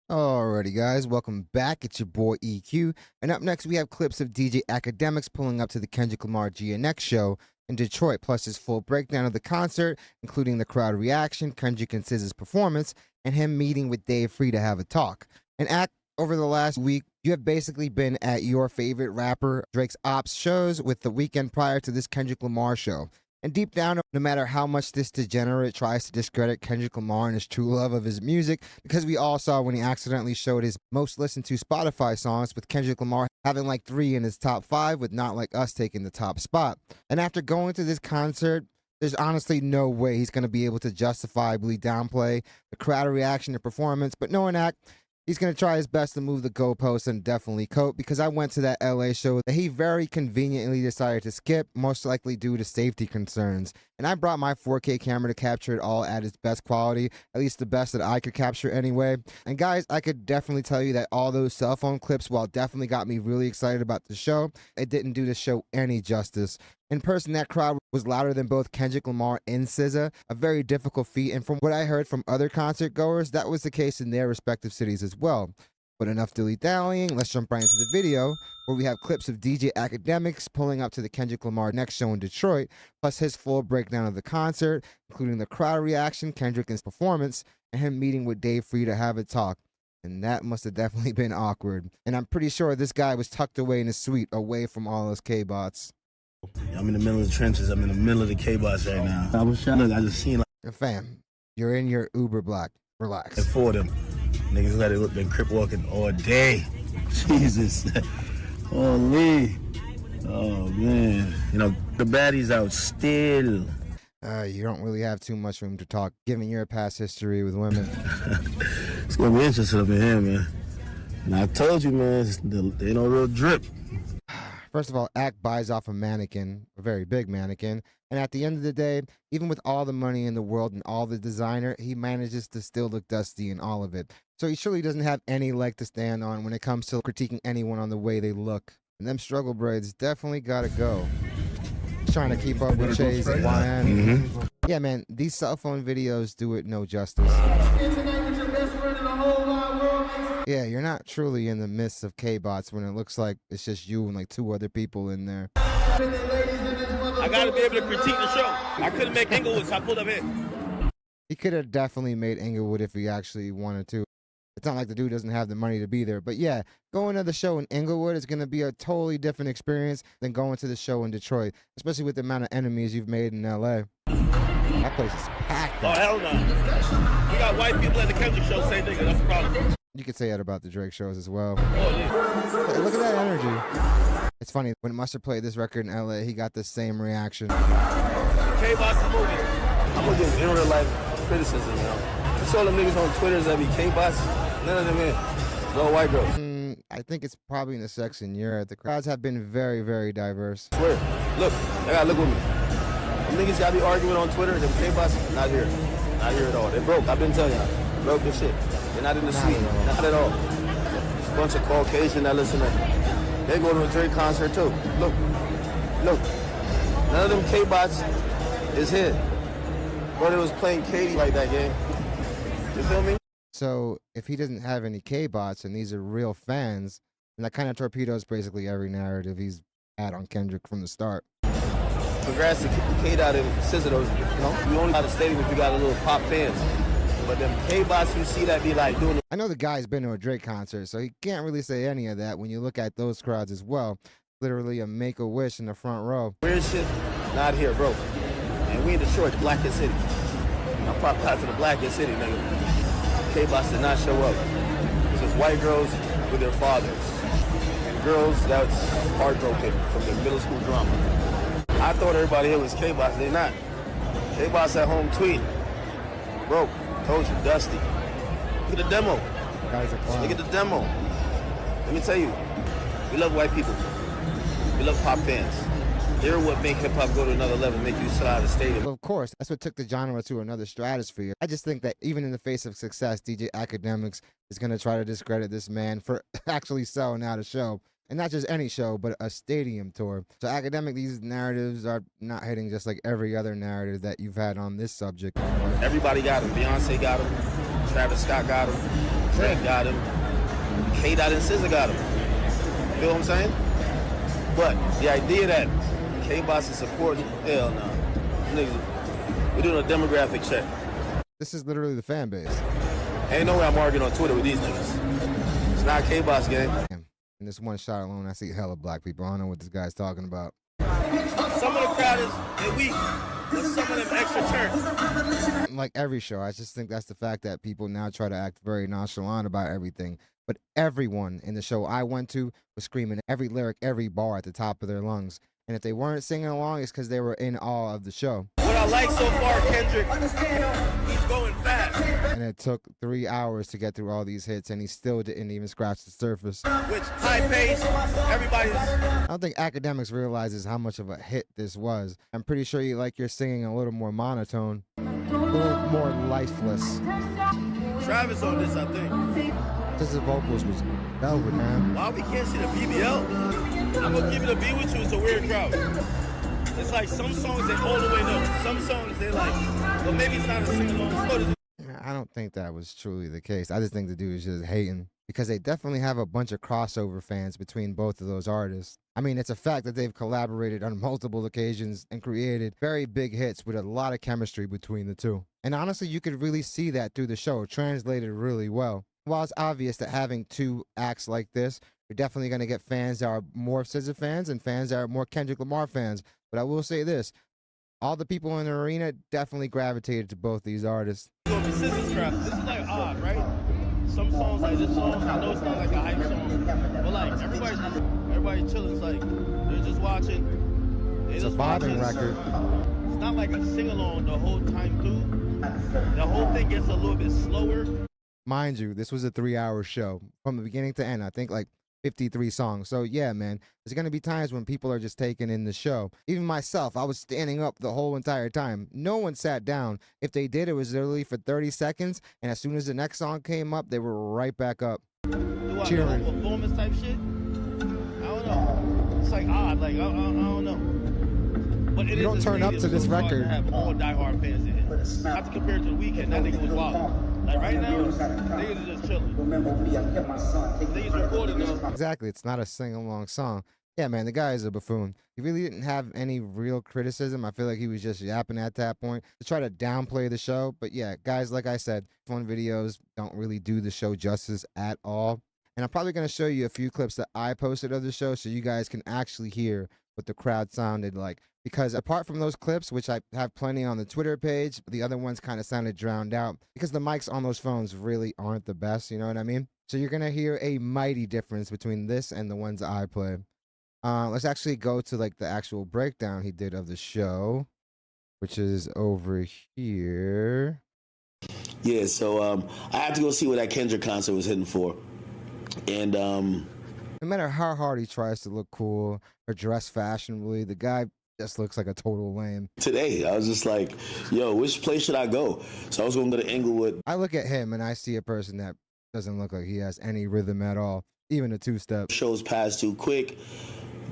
Alrighty, guys, welcome back. It's your boy EQ. And up next, we have clips of DJ Akademiks pulling up to the Kendrick Lamar GNX show in Detroit, plus his full breakdown of the concert, including the crowd reaction, Kendrick and SZA's performance, and him meeting with Dave Free to have a talk. And over the last week, you have basically been at your favorite rapper Drake's Ops shows with the weekend prior to this Kendrick Lamar show. And deep down, no matter how much this degenerate tries to discredit Kendrick Lamar and his true love of his music, because we all saw when he accidentally showed his most listened to Spotify songs with Kendrick Lamar having like 3 in his top 5 with Not Like Us taking the top spot. And after going to this concert, there's honestly no way he's going to be able to justifiably downplay the crowd reaction to performance, but knowing that, he's going to try his best to move the goalposts and definitely cope, because I went to that LA show that he very conveniently decided to skip, most likely due to safety concerns. And I brought my 4K camera to capture it all at its best quality, at least the best that I could capture anyway. And guys, I could definitely tell you that all those cell phone clips, while definitely got me really excited about the show, it didn't do the show any justice. In person, that crowd was louder than both Kendrick Lamar and SZA, a very difficult feat, and from what I heard from other concert goers, that was the case in their respective cities as well. But enough dilly-dallying, let's jump right into the video, where we have clips of DJ Akademiks pulling up to the Kendrick Lamar next show in Detroit, plus his full breakdown of the concert, including the crowd reaction, Kendrick's performance, and him meeting with Dave Free to have a talk. And that must have definitely been awkward. And I'm pretty sure this guy was tucked away in his suite, away from all those KBOTS. I'm in the middle of the trenches. I'm in the middle of the KBOTS right now. I was trying to, I just seen like Fam, you're in your Uber Black. Relax. 4 of them. Niggas who had been crip walking all day. Jesus. Holy. Oh, man. You know, the baddies out still. You don't really have too much room to talk, given your past history with women. It's going to be interesting up in here, man. And I told you, man, there ain't no real drip. First of all, Act buys off a mannequin, a very big mannequin, and at the end of the day, even with all the money in the world and all the designer, he manages to still look dusty in all of it. So he surely doesn't have any leg to stand on when it comes to critiquing anyone on the way they look. And them struggle braids definitely gotta go. He's trying to keep up with Chase and YN. Yeah, man, these cell phone videos do it no justice. Yeah, you're not truly in the midst of KBOTS when it looks like it's just you and like 2 other people in there. I gotta be able to critique the show. I couldn't make Inglewood, so I pulled up here. He could have definitely made Inglewood if he actually wanted to. It's not like the dude doesn't have the money to be there. But yeah, going to the show in Inglewood is going to be a totally different experience than going to the show in Detroit, especially with the amount of enemies you've made in LA. That place is packed. Oh, hell no. We got white people at the Kendrick show, same nigga, that's the problem. You could say that about the Drake shows as well. Oh, yeah. Hey, look at that energy. It's funny, when Mustard played this record in LA, he got the same reaction. KBOTS the movie. I'm going to give in real life criticism, you know. It's all them niggas on Twitter that be KBOTS. None of them in. It's all white girls. I think it's probably in the section you're at. The crowds have been very, very diverse. Swear. Look, they gotta look with me. Them niggas y'all be arguing on Twitter, them KBOTS, not here. Not here at all. They broke. I've been telling y'all. Broke as shit. They're not in the suite. Not at all. It's a bunch of Caucasian that listen to. They go to a Drake concert too. Look. Look. None of them KBOTS is here. Bro, they was playing Katie like that game. You feel me? So if he doesn't have any KBOTS and these are real fans, then that kind of torpedoes basically every narrative he's had on Kendrick from the start. Congrats to K-Dot and SZA, those, you know, you only got a stadium if you got a little pop fans. But them K-Bots you see that be like doing. I know the guy's been to a Drake concert, so he can't really say any of that when you look at those crowds as well. Literally a Make-A-Wish in the front row. Weird shit, not here, bro. And we in Detroit, the blackest city. I'm popped out to the blackest city, nigga. K-Bots did not show up. It's just white girls with their fathers. And girls that's heartbroken from their middle school drama. I thought everybody here was K-Bots, they not. K-Bots at home tweet. Broke. Told you, dusty. Look at the demo. Guys are clowns. Look at the demo. Let me tell you, we love white people. We love pop fans. They're what make hip-hop go to another level, make you sell out of the stadium. Well, of course, that's what took the genre to another stratosphere. I just think that even in the face of success, DJ Akademiks is going to try to discredit this man for actually selling out a show. And not just any show, but a stadium tour. So Akademiks, these narratives are not hitting just like every other narrative that you've had on this subject. Everybody got him. Beyonce got him. Travis Scott got him. Drake got him. K-Dot and SZA got him. Feel what I'm saying? But the idea that KBOTS is supporting, hell no. Niggas, we're doing a demographic check. This is literally the fan base. Ain't no way I'm arguing on Twitter with these niggas. It's not KBOTS game. In this one shot alone, I see hella black people. I don't know what this guy's talking about. Some of the crowd is weak, but some of them extra turns. Like every show, I just think that's the fact that people now try to act very nonchalant about everything. But everyone in the show I went to was screaming every lyric, every bar at the top of their lungs. And if they weren't singing along, it's because they were in awe of the show. What I like so far, Kendrick, he's going fast. And it took 3 hours to get through all these hits, and he still didn't even scratch the surface. Which high pace, everybody's. I don't think Akademiks realizes how much of a hit this was. I'm pretty sure you like your singing a little more monotone, a little more lifeless. Travis on this, I think. His vocals was velvet, man. Why we can't see the BBL? I'm gonna give it a B with you. It's a weird crowd. It's like some songs they all the way know. Some songs they like, but maybe it's not a sing-along. I don't think that was truly the case. I just think the dude is just hating because they definitely have a bunch of crossover fans between both of those artists. I mean, it's a fact that they've collaborated on multiple occasions and created very big hits with a lot of chemistry between the two. And honestly, you could really see that through the show, translated really well. While it's obvious that having two acts like this, you're definitely going to get fans that are more SZA fans and fans that are more Kendrick Lamar fans. But I will say this, all the people in the arena definitely gravitated to both these artists. This is like odd, right? Some songs like this song, I know it's not like a hype song, but like everybody's chilling. It's like they're just watching. It's a vibing record. It's not like a sing-along the whole time through. The whole thing gets a little bit slower. Mind you, this was a 3-hour show from the beginning to end. I think like 53 songs. So yeah, man, there's going to be times when people are just taking in the show. Even myself, I was standing up the whole entire time. No one sat down. If they did, it was literally for 30 seconds. And as soon as the next song came up, they were right back up. Cheering. Performance type shit? I don't know. It's like odd. Like, I don't know. But it you don't turn up to this record. To have all diehard fans in it. Not to compare to the weekend. That nigga was wild. Like right now, niggas are just chilling. Niggas recording though. Exactly. It's not a sing-along song. Yeah, man, the guy is a buffoon. He really didn't have any real criticism. I feel like he was just yapping at that point to try to downplay the show. But yeah, guys, like I said, fun videos don't really do the show justice at all. And I'm probably going to show you a few clips that I posted of the show so you guys can actually hear what the crowd sounded like. Because apart from those clips, which I have plenty on the Twitter page, the other ones kind of sounded drowned out because the mics on those phones really aren't the best, you know what I mean? So you're going to hear a mighty difference between this and the ones I play. Let's actually go to like the actual breakdown he did of the show, which is over here. Yeah, so I had to go see what that Kendrick concert was hitting for. And no matter how hard he tries to look cool or dress fashionably, the guy just looks like a total lame. Today, I was just like, yo, which place should I go? So I was going to go to Inglewood. I look at him and I see a person that doesn't look like he has any rhythm at all, even a two-step. Shows passed too quick.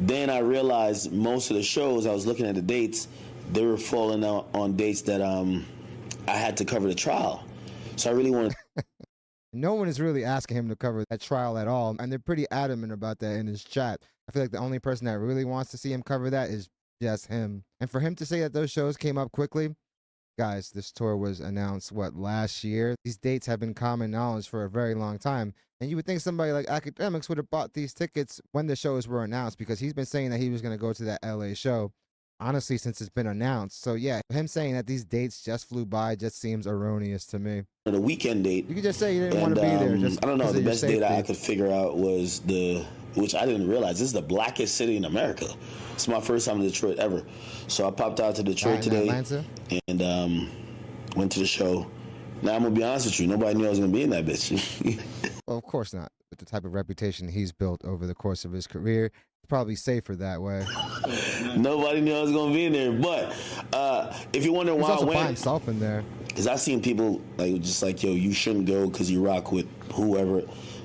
Then I realized most of the shows, I was looking at the dates, they were falling out on dates that I had to cover the trial. So I really wanted... No one is really asking him to cover that trial at all, and they're pretty adamant about that in his chat. I feel like the only person that really wants to see him cover that is just him. And for him to say that those shows came up quickly, guys, this tour was announced, last year? These dates have been common knowledge for a very long time. And you would think somebody like Akademiks would have bought these tickets when the shows were announced because he's been saying that he was going to go to that LA show, honestly, since it's been announced. So yeah, him saying that these dates just flew by just seems erroneous to me. The weekend date. You could just say you didn't want to be there. Just I don't know. The best date I could figure out was which I didn't realize, this is the blackest city in America. It's my first time in Detroit ever. So I popped out to Detroit today and went to the show. Now, I'm going to be honest with you, nobody knew I was going to be in that bitch. Well, of course not. With the type of reputation he's built over the course of his career, it's probably safer that way. Nobody knew I was going to be in there. But if you wonder why I went, by himself in there. Because I've seen people just like, yo, you shouldn't go because you rock with whoever.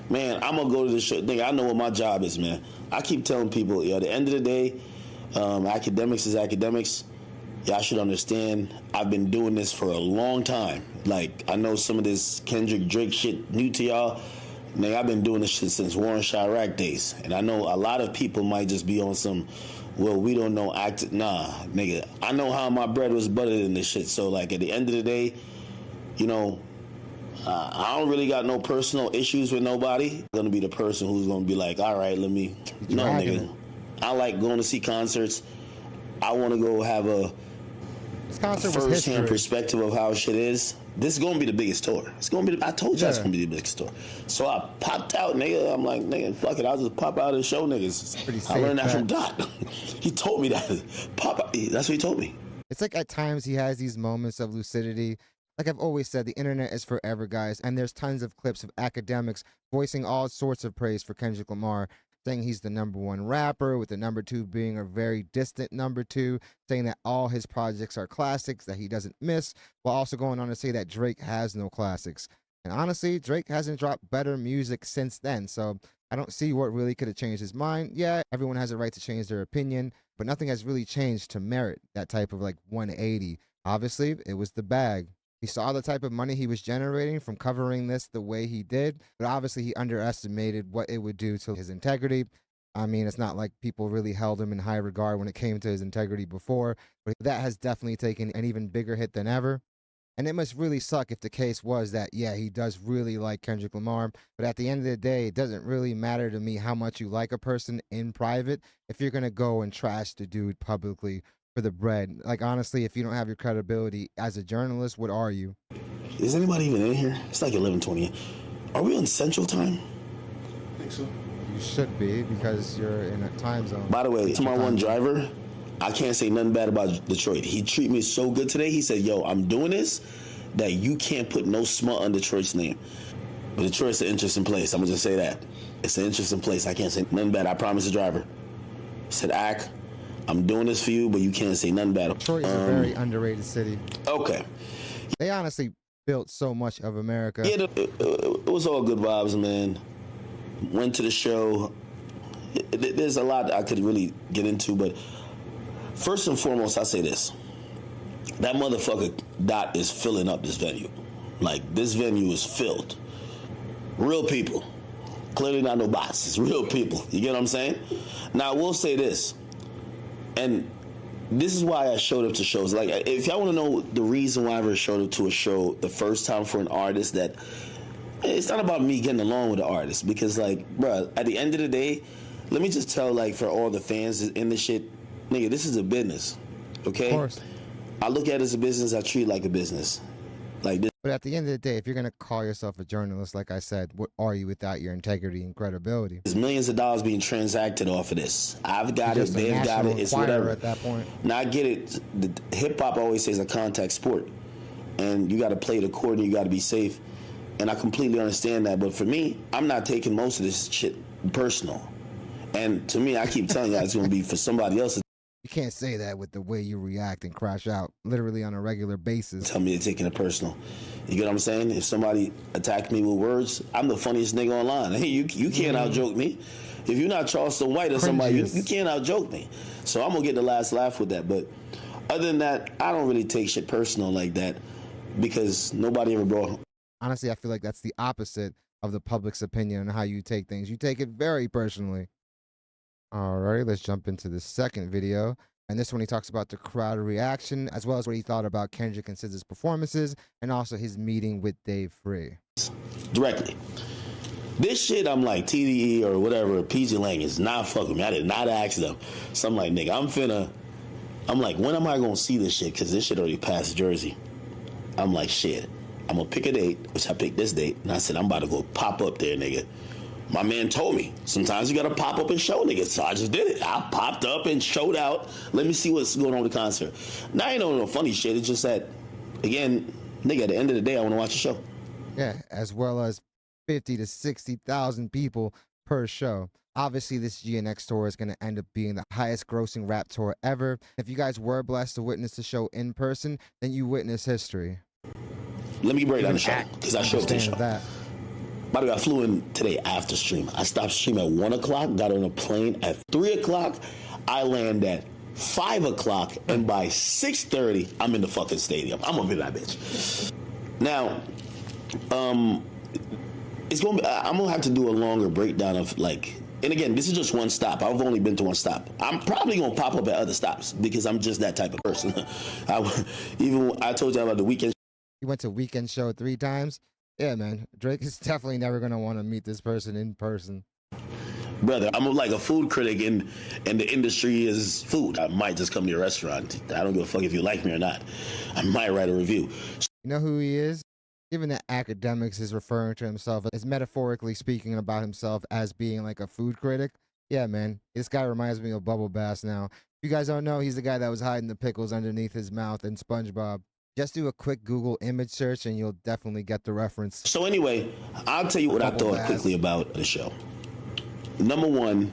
Man, I'm going to go to the show. Nigga, I know what my job is, man. I keep telling people, yo, at the end of the day, Akademiks is Akademiks. y'all should understand, I've been doing this for a long time. Like, I know some of this Kendrick Drake shit new to y'all. Nigga, I've been doing this shit since Warren Chirac days. And I know a lot of people might just be on some, well, we don't know nah, nigga. I know how my bread was buttered in this shit. So, like, at the end of the day, you know, I don't really got no personal issues with nobody. I'm gonna be the person who's gonna be like, all right, let me... No, nigga. I like going to see concerts. I want to go have a first-hand perspective of how shit is. This is going to be the biggest tour. It's going to be, I told you it's going to be the biggest tour. So I popped out, nigga. I'm like, nigga, fuck it. I'll just pop out and show niggas. I learned that from Dot. He told me that. Pop out. That's what he told me. It's like at times he has these moments of lucidity. Like I've always said, the internet is forever, guys. And there's tons of clips of Akademiks voicing all sorts of praise for Kendrick Lamar, saying he's the #1 rapper, with the #2 being a very distant #2, saying that all his projects are classics that he doesn't miss, while also going on to say that Drake has no classics. And honestly, Drake hasn't dropped better music since then, so I don't see what really could have changed his mind. Yeah, everyone has a right to change their opinion, but nothing has really changed to merit that type of like 180. Obviously, it was the bag. He saw the type of money he was generating from covering this the way he did, but obviously he underestimated what it would do to his integrity. I mean, it's not like people really held him in high regard when it came to his integrity before, but that has definitely taken an even bigger hit than ever. And it must really suck if the case was that, yeah, he does really like Kendrick Lamar, but at the end of the day, it doesn't really matter to me how much you like a person in private if you're going to go and trash the dude publicly for the bread. Like, honestly, if you don't have your credibility as a journalist, what are you? Is anybody even in here? It's like 11:20. Are we on Central Time? I think so. You should be, because you're in a time zone. By the way, to my one driver, I can't say nothing bad about Detroit. He treated me so good today. He said, yo, I'm doing this that you can't put no smut on Detroit's name. But Detroit's an interesting place. I'm going to just say that. It's an interesting place. I can't say nothing bad. I promise the driver. He said, I'm doing this for you, but you can't say nothing bad. Detroit is a very underrated city. Okay. They honestly built so much of America. Yeah, it was all good vibes, man. Went to the show. There's a lot I could really get into, but first and foremost, I say this. That motherfucker Dot is filling up this venue. Like, this venue is filled. Real people. Clearly not no bots. It's real people. You get what I'm saying? Now, I will say this. And this is why I showed up to shows. Like, if y'all want to know the reason why I ever showed up to a show the first time for an artist, that it's not about me getting along with the artist. Because, like, bruh, at the end of the day, let me just tell, like, for all the fans in this shit, nigga, this is a business, okay? Of course. I look at it as a business. I treat it like a business. Like this. But at the end of the day, if you're going to call yourself a journalist, like I said, what are you without your integrity and credibility? There's millions of dollars being transacted off of this. I've got it. They've got it. It's whatever. At that point. Now, I get it. Hip-hop always says a contact sport. And you got to play the court and you got to be safe. And I completely understand that. But for me, I'm not taking most of this shit personal. And to me, I keep telling you, it's going to be for somebody else. You can't say that with the way you react and crash out literally on a regular basis. Tell me they're taking it personal. You get what I'm saying? If somebody attacked me with words, I'm the funniest nigga online. Hey, you can't out-joke me. If you're not Charleston White or somebody, you can't out-joke me. So I'm going to get the last laugh with that. But other than that, I don't really take shit personal like that because nobody ever brought... Honestly, I feel like that's the opposite of the public's opinion on how you take things. You take it very personally. Alright, let's jump into the second video. And this one he talks about the crowd reaction, as well as what he thought about Kendrick and SZA's performances, and also his meeting with Dave Free. Directly. This shit, I'm like, TDE or whatever, PG Lang is not fucking me. I did not ask them. So I'm like, nigga, I'm like, when am I going to see this shit? Because this shit already passed Jersey. I'm like, shit, I'm going to pick a date, which I picked this date, and I said, I'm about to go pop up there, nigga. My man told me, sometimes you gotta pop up and show niggas. So I just did it. I popped up and showed out. Let me see what's going on with the concert. Now, I ain't no funny shit. It's just that, again, nigga, at the end of the day, I want to watch the show. Yeah, as well as 50 to 60,000 people per show. Obviously, this GNX tour is going to end up being the highest grossing rap tour ever. If you guys were blessed to witness the show in person, then you witness history. Let me break down the show, because I showed up to the show. That. By the way, I flew in today after stream. I stopped stream at 1 o'clock, got on a plane at 3 o'clock. I land at 5 o'clock, and by 6:30, I'm in the fucking stadium. I'm gonna be that bitch. Now, it's gonna be, I'm gonna have to do a longer breakdown of like, and again, this is just one stop. I've only been to one stop. I'm probably gonna pop up at other stops because I'm just that type of person. I told you about the weekend. You went to weekend show 3 times. Yeah, man. Drake is definitely never gonna want to meet this person in person. Brother, I'm like a food critic, and the industry is food. I might just come to your restaurant. I don't give a fuck if you like me or not. I might write a review. You know who he is? Given that Akademiks is referring to himself as metaphorically speaking about himself as being like a food critic. Yeah, man. This guy reminds me of Bubble Bass now. If you guys don't know, he's the guy that was hiding the pickles underneath his mouth in SpongeBob. Just do a quick Google image search and you'll definitely get the reference. So anyway, I'll tell you what I thought quickly about the show. Number one,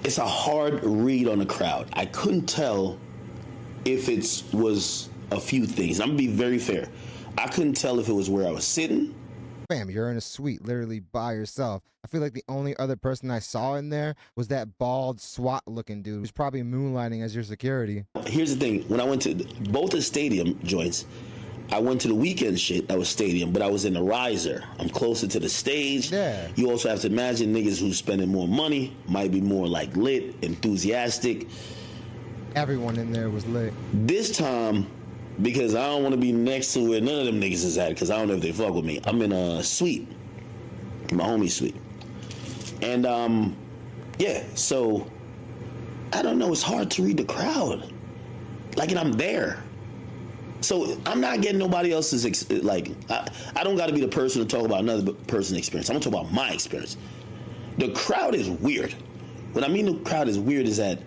it's a hard read on the crowd. I couldn't tell if it was a few things. I'm going to be very fair. I couldn't tell if it was where I was sitting. Bam, you're in a suite literally by yourself. I feel like the only other person I saw in there was that bald SWAT looking dude who's probably moonlighting as your security. Here's the thing. When I went to both the stadium joints, I went to the weekend shit that was stadium, but I was in the riser. I'm closer to the stage. Yeah. You also have to imagine niggas who's spending more money might be more like lit, enthusiastic. Everyone in there was lit. This time, because I don't want to be next to where none of them niggas is at, because I don't know if they fuck with me. I'm in a suite, my homie's suite. And, yeah, so, I don't know, it's hard to read the crowd. Like, and I'm there. So, I'm not getting nobody else's, I don't got to be the person to talk about another person's experience. I'm going to talk about my experience. The crowd is weird. What I mean the crowd is weird is that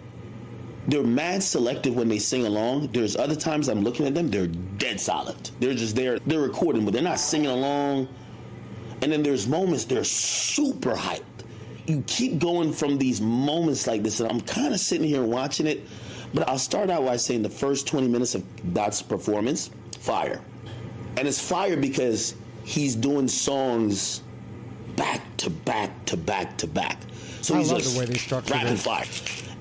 they're mad selective when they sing along. There's other times I'm looking at them, they're dead solid. They're just there, they're recording, but they're not singing along. And then there's moments they're super hyped. You keep going from these moments like this, and I'm kind of sitting here watching it, but I'll start out by saying the first 20 minutes of Dot's performance, fire. And it's fire because he's doing songs back to back to back to back. So he's just the way they structure rapid fire.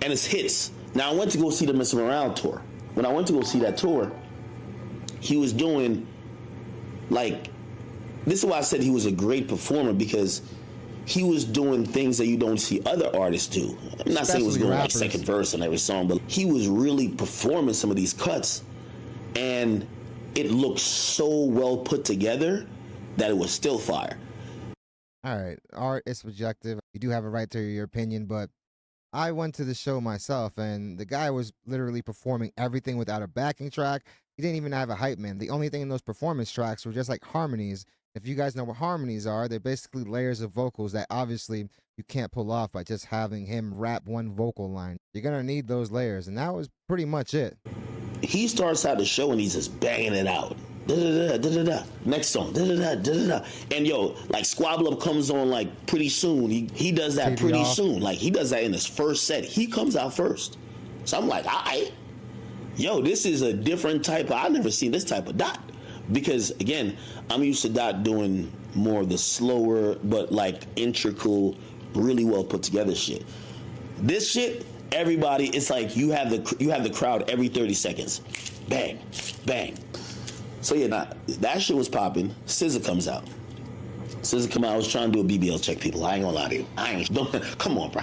And it's hits. Now, I went to go see the Mr. Morale tour. When I went to go see that tour, he was doing, like, this is why I said he was a great performer, because he was doing things that you don't see other artists do. I'm not saying he was doing like second verse on every song, but he was really performing some of these cuts, and it looked so well put together that it was still fire. All right, art is subjective. You do have a right to your opinion, but I went to the show myself, and the guy was literally performing everything without a backing track. He didn't even have a hype man. The only thing in those performance tracks were just like harmonies. If you guys know what harmonies are, they're basically layers of vocals that obviously you can't pull off by just having him rap one vocal line. You're going to need those layers, and that was pretty much it. He starts out the show and he's just banging it out. Da-da-da, da-da-da. Next song, da-da-da, da-da-da. And yo, like Squabble Up comes on like pretty soon. He does that pretty soon. Like he does that in his first set. He comes out first. So I'm like, all right. Yo, this is a different type. I've never seen this type of Dot. Because again, I'm used to Dot doing more of the slower but like integral, really well put together shit. This shit, everybody, it's like you have the crowd every 30 seconds. Bang, bang. So yeah, that shit was popping. SZA comes out. SZA come out. I was trying to do a BBL check, people. I ain't gonna lie to you. Come on, bro.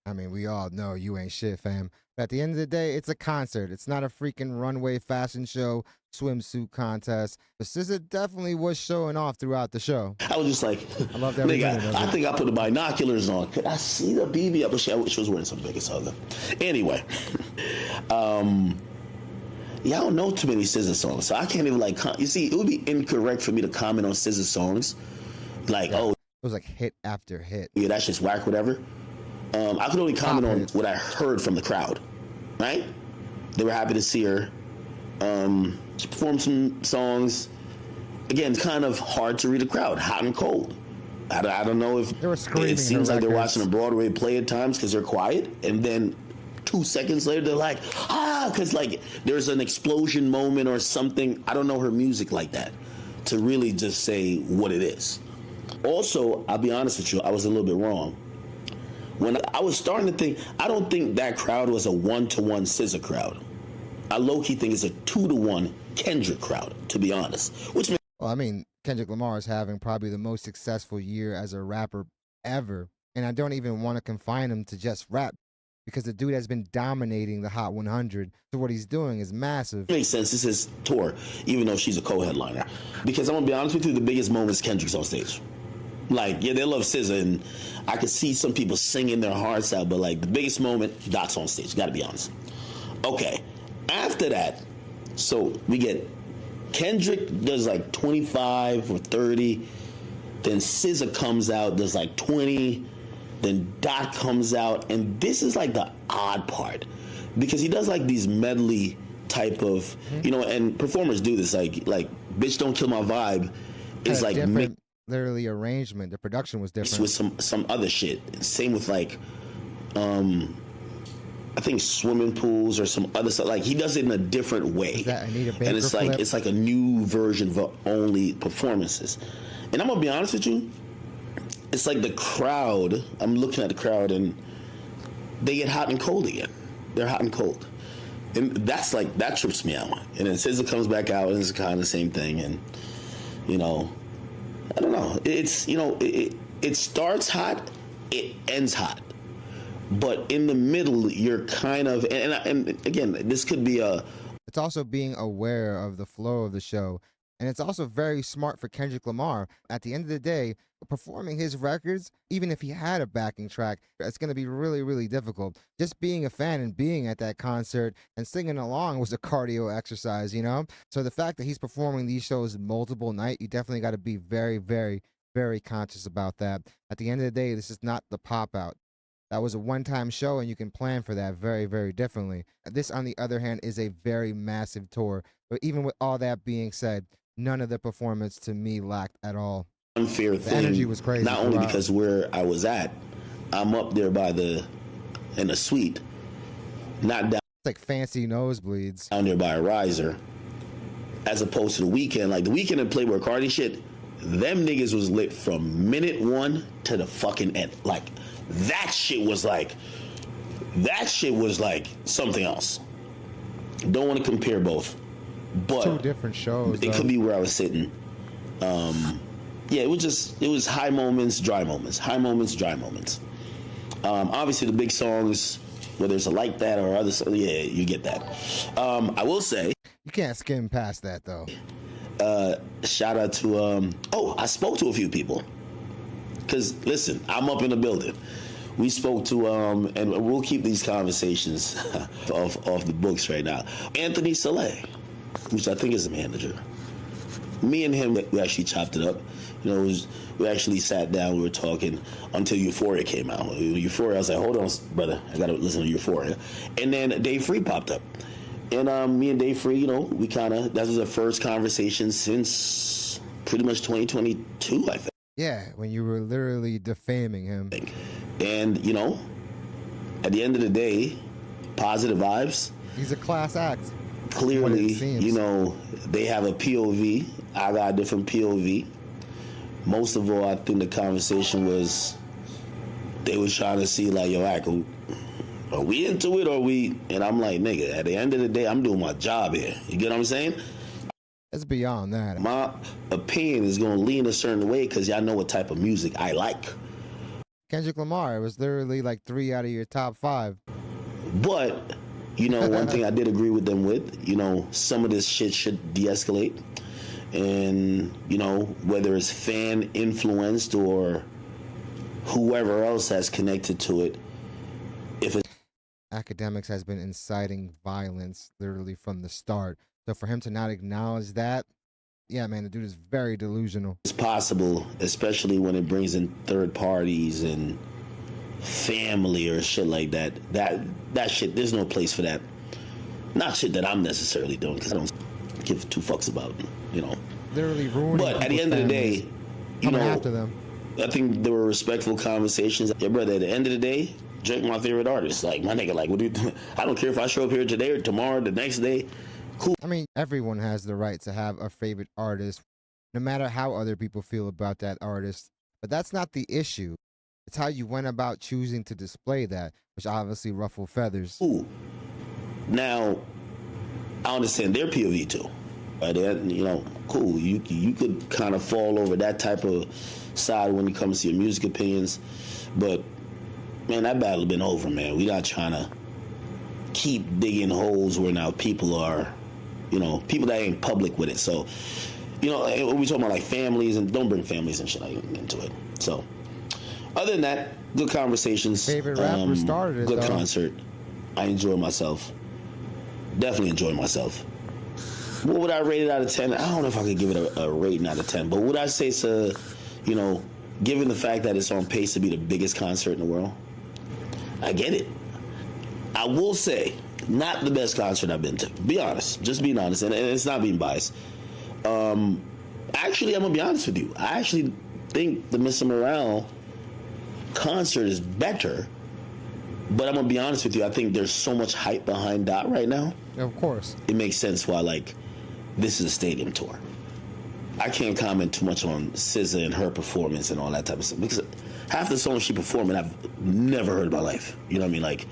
I mean, we all know you ain't shit, fam. But at the end of the day, it's a concert. It's not a freaking runway fashion show, swimsuit contest. But SZA definitely was showing off throughout the show. I was just like, I loved every minute of it. I think I put the binoculars on. Could I see the BBL? But she was wearing some biggest other. Anyway, yeah, I don't know too many SZA songs, so I can't even like. You see, it would be incorrect for me to comment on SZA songs, like it was like hit after hit. Yeah, that's just whack, whatever. I could only comment on what I heard from the crowd. Right? They were happy to see her. She performed some songs. Again, it's kind of hard to read a crowd, hot and cold. I don't know if they were screaming. It seems like they're watching a Broadway play at times because they're quiet, and then 2 seconds later they're like, because like there's an explosion moment or something. I don't know her music like that to really just say what it is. Also, I'll be honest with you, I was a little bit wrong. When I was starting to think, I don't think that crowd was a 1-to-1 SZA crowd. I low-key think it's a 2-to-1 Kendrick crowd, to be honest. Which means, well, I mean, Kendrick Lamar is having probably the most successful year as a rapper ever. And I don't even want to confine him to just rap because the dude has been dominating the Hot 100. So what he's doing is massive. Makes sense. This is tour, even though she's a co-headliner. Because I'm going to be honest with you, the biggest moment is Kendrick's on stage. Like, yeah, they love SZA, and I could see some people singing their hearts out, but like the biggest moment, Dot's on stage. Got to be honest. Okay. After that, so we get Kendrick does like 25 or 30. Then SZA comes out, does like 20. Then Dot comes out, and this is like the odd part because he does like these medley type of, you know, and performers do this like "Bitch Don't Kill My Vibe" is like different, literally arrangement. The production was different with some other shit. Same with like, I think swimming pools or some other stuff. Like he does it in a different way, is that Anita Baker and it's flip? like it's like a new version of only performances. And I'm gonna be honest with you. It's like the crowd, I'm looking at the crowd and they get hot and cold again. They're hot and cold. And that's like, that trips me out. And then SZA comes back out and it's kind of the same thing. And, you know, I don't know. It's, you know, it starts hot, it ends hot. But in the middle, you're kind of, and again, this could be a... It's also being aware of the flow of the show. And it's also very smart for Kendrick Lamar. At the end of the day, performing his records, even if he had a backing track, it's going to be really, really difficult. Just being a fan and being at that concert and singing along was a cardio exercise, you know? So the fact that he's performing these shows multiple nights, you definitely got to be very, very, very conscious about that. At the end of the day, this is not the pop-out. That was a one-time show, and you can plan for that very, very differently. This, on the other hand, is a very massive tour. But even with all that being said, none of the performance to me lacked at all. Unfair the thing. Energy was crazy. Not only because where I was at, I'm up there in the suite, not down. It's like fancy nosebleeds. Down there by a riser, as opposed to the weekend. Like the weekend and Playboy Cardi shit, them niggas was lit from minute one to the fucking end. Like that shit was like something else. Don't want to compare both. But two different shows. It could be where I was sitting. Yeah, it was high moments, dry moments. High moments, dry moments. Obviously, the big songs, whether it's Like That or other songs, yeah, you get that. I will say... You can't skim past that, though. Shout out to... I spoke to a few people. Because, listen, I'm up in the building. We spoke to, and we'll keep these conversations off the books right now. Anthony Saleh, which I think is the manager. Me and him, we actually chopped it up. You know, we actually sat down, we were talking until Euphoria came out. Euphoria, I was like, hold on, brother, I gotta listen to Euphoria. And then Dave Free popped up. And me and Dave Free, you know, that was the first conversation since pretty much 2022, I think. Yeah, when you were literally defaming him. And, you know, at the end of the day, positive vibes. He's a class act. Clearly, you know, they have a POV. I got a different POV. Most of all, I think the conversation was they was trying to see, like, yo, are we into it or we? And I'm like, nigga, at the end of the day, I'm doing my job here. You get what I'm saying? It's beyond that. My opinion is going to lean a certain way because y'all know what type of music I like. Kendrick Lamar, it was literally like 3 out of your top 5. But, you know, one thing I did agree with them with, you know, some of this shit should de-escalate. And, you know, whether it's fan influenced or whoever else has connected to it, if it's... Akademiks has been inciting violence literally from the start. So for him to not acknowledge that, yeah, man, the dude is very delusional. It's possible, especially when it brings in third parties and family or shit like that. That shit, there's no place for that. Not shit that I'm necessarily doing because I don't give two fucks about, you know. Literally ruining. But at the end of the day, you know, after them. I think there were respectful conversations. Yeah, brother, at the end of the day, Drake my favorite artist. Like, my nigga, like, what do you think? I don't care if I show up here today or tomorrow, the next day. Cool. I mean, everyone has the right to have a favorite artist, no matter how other people feel about that artist. But that's not the issue. It's how you went about choosing to display that, which obviously ruffled feathers. Ooh. Now, I understand their POV too. Right? You know, cool. You could kind of fall over that type of side when it comes to your music opinions, but man, that battle been over, man. We not trying to keep digging holes where now people are, you know, people that ain't public with it. So, you know, we talking about like families, and don't bring families and shit into it. So, other than that, good conversations. Favorite rapper started it, good though. concert. I enjoyed myself. Definitely enjoyed myself. What would I rate it out of 10? I don't know if I could give it a rating out of 10, but would I say it's you know, given the fact that it's on pace to be the biggest concert in the world, I get it. I will say, not the best concert I've been to. Be honest. Just being honest, and it's not being biased. Actually, I'm going to be honest with you. I actually think the Mr. Morale concert is better, but I'm going to be honest with you. I think there's so much hype behind Dot right now. Of course. It makes sense why, like, this is a stadium tour. I can't comment too much on SZA and her performance and all that type of stuff, because half the songs she performed I've never heard in my life. You know what I mean? Like,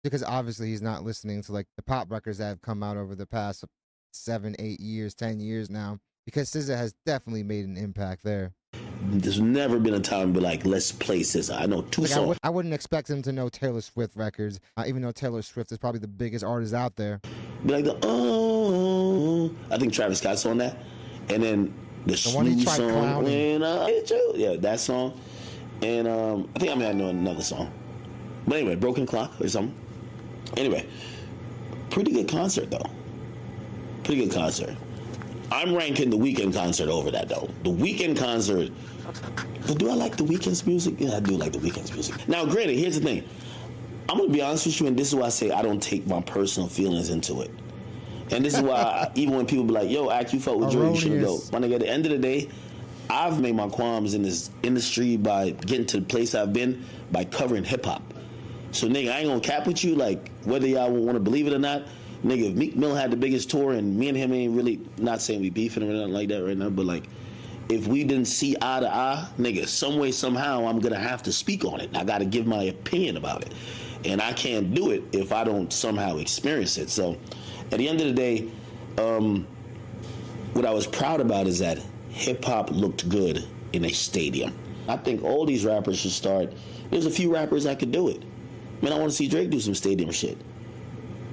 because obviously he's not listening to like the pop records that have come out over the past 7, 8 years, 10 years now, because SZA has definitely made an impact there. There's never been a time to be like, let's play SZA. I know two songs. I wouldn't expect him to know Taylor Swift records, even though Taylor Swift is probably the biggest artist out there. Be like I think Travis Scott's on that, and then the Snoop song, when I hit you, yeah, that song, and I think I may know another song, but anyway, Broken Clock or something. Anyway, pretty good concert though. Pretty good concert. I'm ranking the Weeknd concert over that though. The Weeknd concert. But do I like the Weeknd's music? Yeah, I do like the Weeknd's music. Now, granted, here's the thing. I'm gonna be honest with you, and this is why I say I don't take my personal feelings into it. And this is why even when people be like, "Yo, Act, you fuck with Drake, you shouldn't go." My nigga, at the end of the day, I've made my qualms in this industry by getting to the place I've been by covering hip hop. So, nigga, I ain't gonna cap with you, like, whether y'all want to believe it or not. Nigga, if Meek Mill had the biggest tour and me and him ain't really, not saying we beefing or nothing like that right now, but, like, if we didn't see eye to eye, nigga, some way, somehow, I'm gonna have to speak on it. I gotta give my opinion about it. And I can't do it if I don't somehow experience it. So, at the end of the day, what I was proud about is that hip-hop looked good in a stadium. I think all these rappers should start. There's a few rappers that could do it. Man, I want to see Drake do some stadium shit.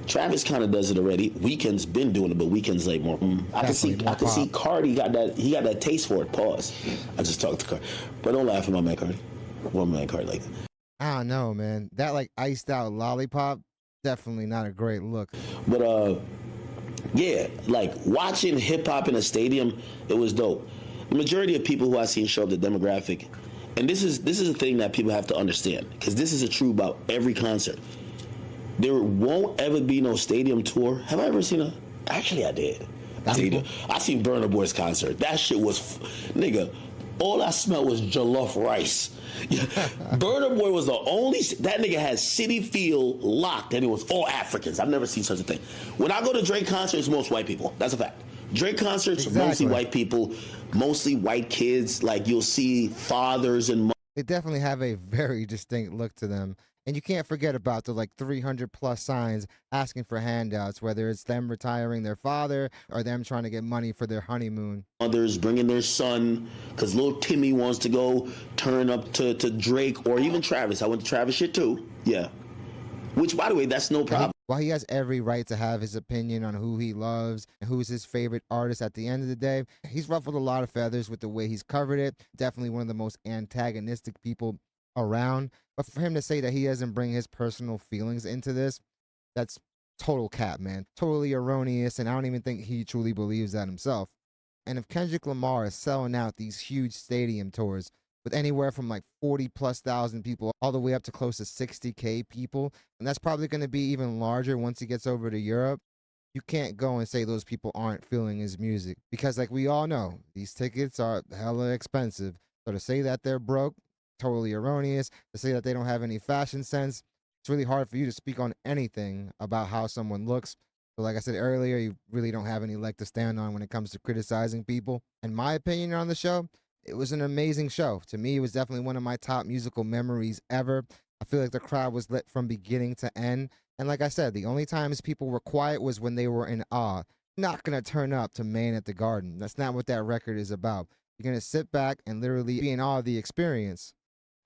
Travis kind of does it already. Weeknd's been doing it, but Weeknd's like more. I can see Cardi got that. He got that taste for it. Pause. I just talked to Cardi, but don't laugh at my man Cardi. One man Cardi like that. I don't know, man. That like iced out lollipop, definitely not a great look. But yeah, like watching hip hop in a stadium, it was dope. The majority of people who I seen show up, the demographic, and this is a thing that people have to understand, because this is true about every concert. There won't ever be no stadium tour. Have I ever seen a? Actually, I did. I seen Burna Boy's concert. That shit was, nigga. All I smelled was jollof rice. Burna Boy was the only. That nigga had City Field locked, and it was all Africans. I've never seen such a thing. When I go to Drake concerts, most white people. That's a fact. Drake concerts, mostly white people, mostly white kids. Like, you'll see fathers and mothers. They definitely have a very distinct look to them. And you can't forget about the like 300 plus signs asking for handouts, whether it's them retiring their father or them trying to get money for their honeymoon. Others bringing their son because little Timmy wants to go turn up to Drake or even Travis. I went to Travis shit too. Yeah. Which, by the way, that's no problem. While he has every right to have his opinion on who he loves and who's his favorite artist, at the end of the day, he's ruffled a lot of feathers with the way he's covered it. Definitely one of the most antagonistic people around. But for him to say that he doesn't bring his personal feelings into this, that's total cap, man. Totally erroneous, and I don't even think he truly believes that himself. And if Kendrick Lamar is selling out these huge stadium tours with anywhere from like 40,000+ people all the way up to close to 60K people, and that's probably going to be even larger once he gets over to Europe, you can't go and say those people aren't feeling his music, because like we all know, these tickets are hella expensive. So to say that they're broke, totally erroneous. To say that they don't have any fashion sense, it's really hard for you to speak on anything about how someone looks. But like I said earlier, you really don't have any leg to stand on when it comes to criticizing people. And my opinion on the show, It was an amazing show. To me, it was definitely one of my top musical memories ever. I feel like the crowd was lit from beginning to end. And like I said, the only times people were quiet was when they were in awe. Not gonna turn up to Man at the Garden. That's not what that record is about. You're gonna sit back and literally be in awe of the experience.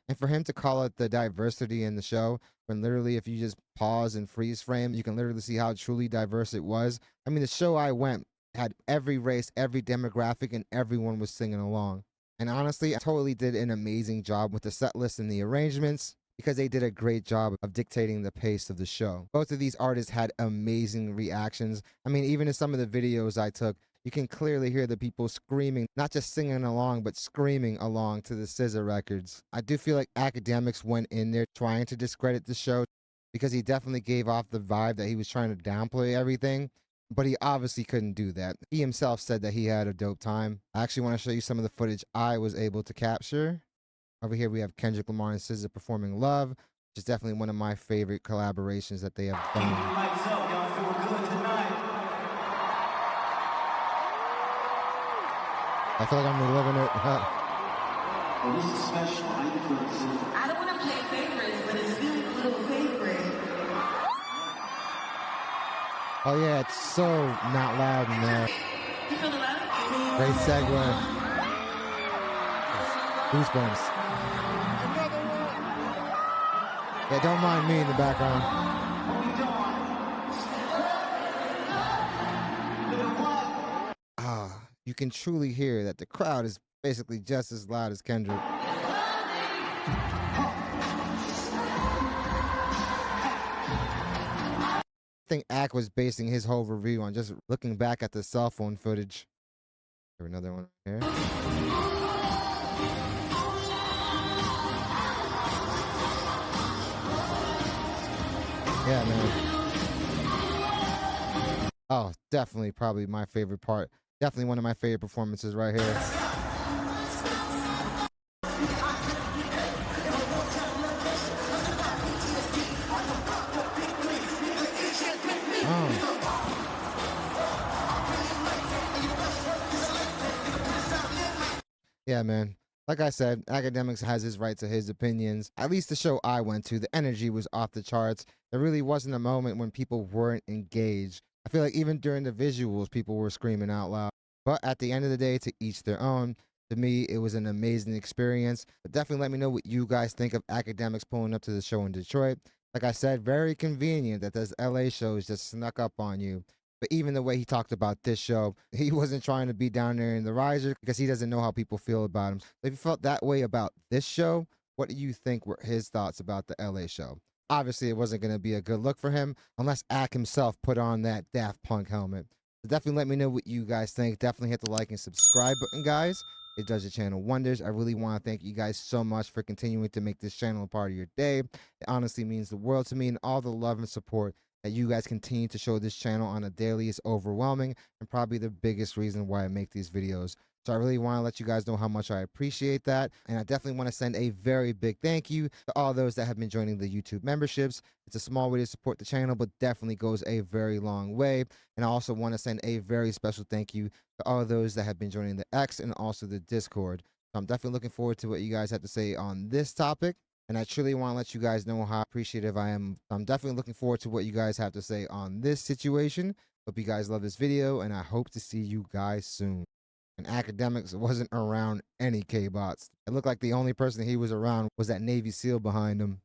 And for him to call it the diversity in the show, when literally if you just pause and freeze frame, you can literally see how truly diverse it was. I mean, the show I went had every race, every demographic, and everyone was singing along. And honestly, I totally did an amazing job with the set list and the arrangements because they did a great job of dictating the pace of the show. Both of these artists had amazing reactions. I mean, even in some of the videos I took, you can clearly hear the people screaming, not just singing along, but screaming along to the SZA records. I do feel like Akademiks went in there trying to discredit the show because he definitely gave off the vibe that he was trying to downplay everything, but he obviously couldn't do that. He himself said that he had a dope time. I actually want to show you some of the footage I was able to capture. Over here we have Kendrick Lamar and SZA performing Love, which is definitely one of my favorite collaborations that they have done. I feel like I'm reliving it. Well, this is special. How you feel, SZA? I don't want to play favorites, but it's still a little favorite. Oh yeah, it's so not loud in there. You feel the love? Great segue. Goosebumps. Yeah, don't mind me in the background. You can truly hear that the crowd is basically just as loud as Kendrick. I think Ak was basing his whole review on just looking back at the cell phone footage. Here, another one here. Yeah, man. Oh, definitely probably my favorite part. Definitely one of my favorite performances right here. Yeah, man. Like I said, Akademiks has his right to his opinions. At least the show I went to, the energy was off the charts. There really wasn't a moment when people weren't engaged. I feel like even during the visuals, people were screaming out loud. But at the end of the day, to each their own. To me, it was an amazing experience. But definitely let me know what you guys think of Akademiks pulling up to the show in Detroit. Like I said, very convenient that those LA shows just snuck up on you. But even the way he talked about this show, he wasn't trying to be down there in the riser because he doesn't know how people feel about him. If you felt that way about this show, what do you think were his thoughts about the LA show? Obviously, it wasn't going to be a good look for him unless Ak himself put on that Daft Punk helmet. So definitely let me know what you guys think. Definitely hit the like and subscribe button, guys. It does the channel wonders. I really want to thank you guys so much for continuing to make this channel a part of your day. It honestly means the world to me, and all the love and support that you guys continue to show this channel on a daily is overwhelming and probably the biggest reason why I make these videos. So I really want to let you guys know how much I appreciate that. And I definitely want to send a very big thank you to all those that have been joining the YouTube memberships. It's a small way to support the channel, but definitely goes a very long way. And I also want to send a very special thank you to all those that have been joining the X and also the Discord. So I'm definitely looking forward to what you guys have to say on this topic. And I truly want to let you guys know how appreciative I am. I'm definitely looking forward to what you guys have to say on this situation. Hope you guys love this video, and I hope to see you guys soon. And Akademiks wasn't around any KBOTS. It looked like the only person he was around was that Navy SEAL behind him.